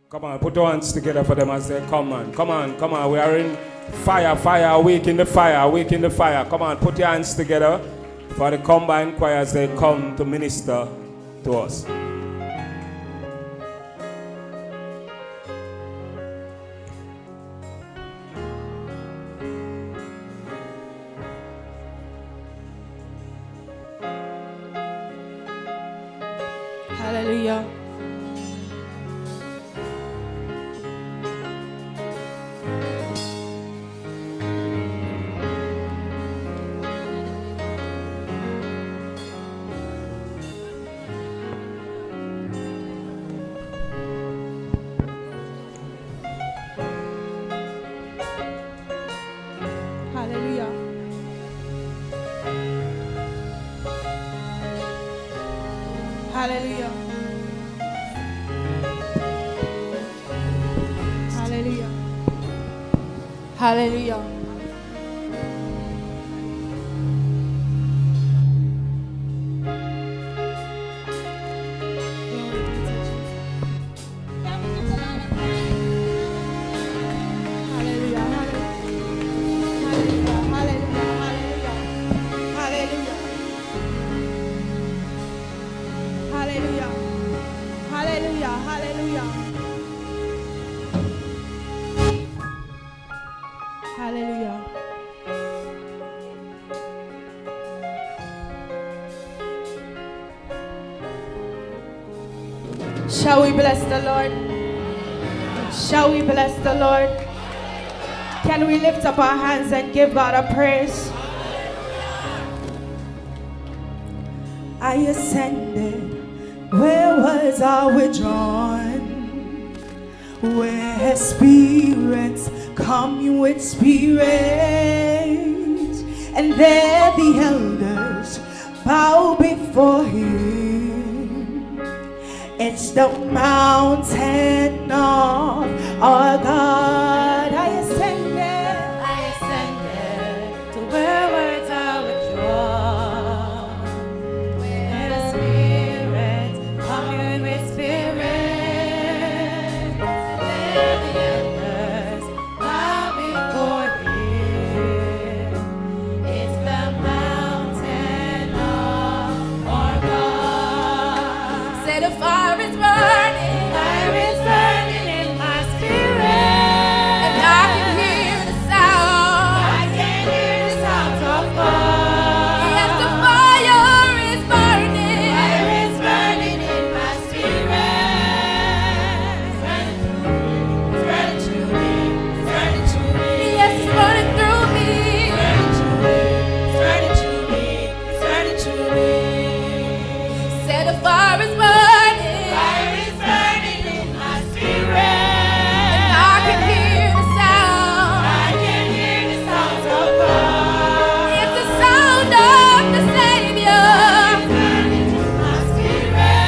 Come on, put your hands together for them as they come on. Come on, come on. We are in fire, fire, awake in the fire, awake in the fire. Come on, put your hands together for the combined choir as they come to minister to us. Hallelujah. Hallelujah. Hallelujah. Hallelujah. Hallelujah. Hallelujah. Shall we bless the Lord? Shall we bless the Lord? Can we lift up our hands and give God a praise? I ascended where was I withdrawn, where spirits commune with spirits, and there the elders bow before him. It's the mountain of our God. I ascended to where words are withdrawn, where the spirits commune with spirits, there the elders bow before him. It's the mountain of our God. Say the fire is burning. Fire is burning in my spirit, and I can hear the sound. I can hear the sound of God. Yes, the fire is burning. Fire is burning in my spirit. It's burning through me. It's burning through me. Yes, it's burning through me. It's burning through me. It's burning through me. Say the fire is burning. Fire is burning in my spirit, and I can hear the sound. I can hear the sound of God. It's the sound of the Savior. It's burning in my spirit.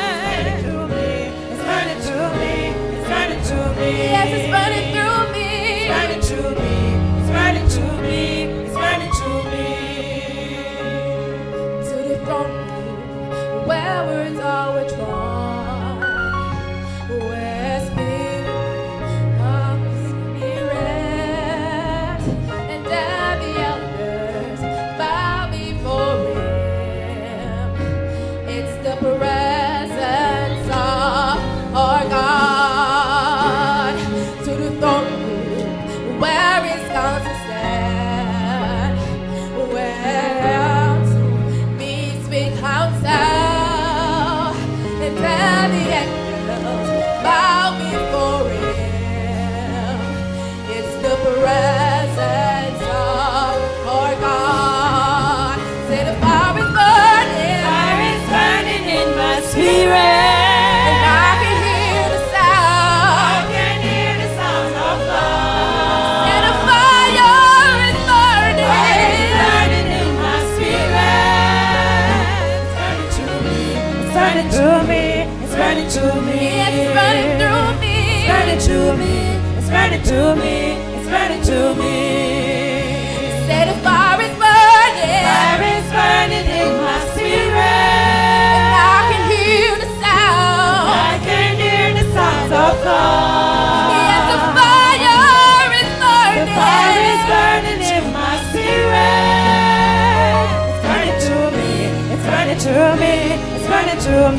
It's burning through me. It's burning through me. It's burning through me. Yes, it's burning through me. It's burning through me. It's burning through me. It's burning through me. To the throne room where words are withdrawn, where spirit comes spirit, and there the elders bow before him. It's the presence of our God. To the throne room where his counsel stand, where meets with counsel, and there the angels bow before him. It's the presence of our God. Say the fire is burning. Fire is burning in my spirit, and I can hear the sound. I can hear the sound of God. Say the fire is burning. Fire is burning in my spirit. It's burning through me. It's burning through me. Yes, it's burning through me. It's burning through me. It's burning through me. It's burning through me. Say the fire is burning. Fire is burning in my spirit, and I can hear the sound. I can hear the sound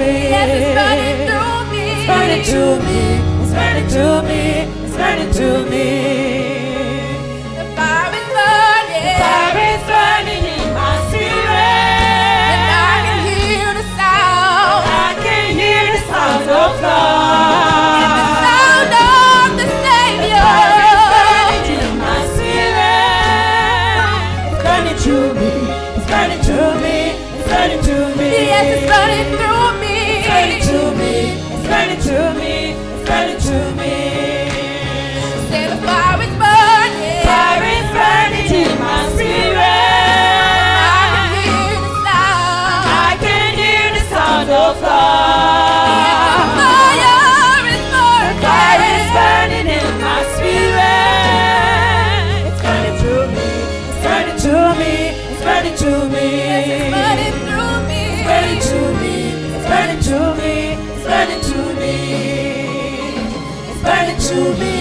me. Yes, it's burning through me. It's burning through me. It's burning through me. It's burning through me. The fire is burning. The fire is burning in my spirit. And I can hear the sound. I can hear the sound of God. It's the sound of the Savior. The fire is burning in my spirit. It's burning through me. It's burning through me. It's burning through me. Yes, it's burning through me. It's burning through me. It's burning through me. It's burning through me. Say the fire is burning. Fire is burning in my spirit. I can hear the sound. I can hear the sound of God. Fire is burning. Fire is burning in my spirit. It's burning through me. It's burning through me. It's burning through me. Yes, it's burning through me. It's burning through me. It's burning through me. It's burning through me. It's burning through me.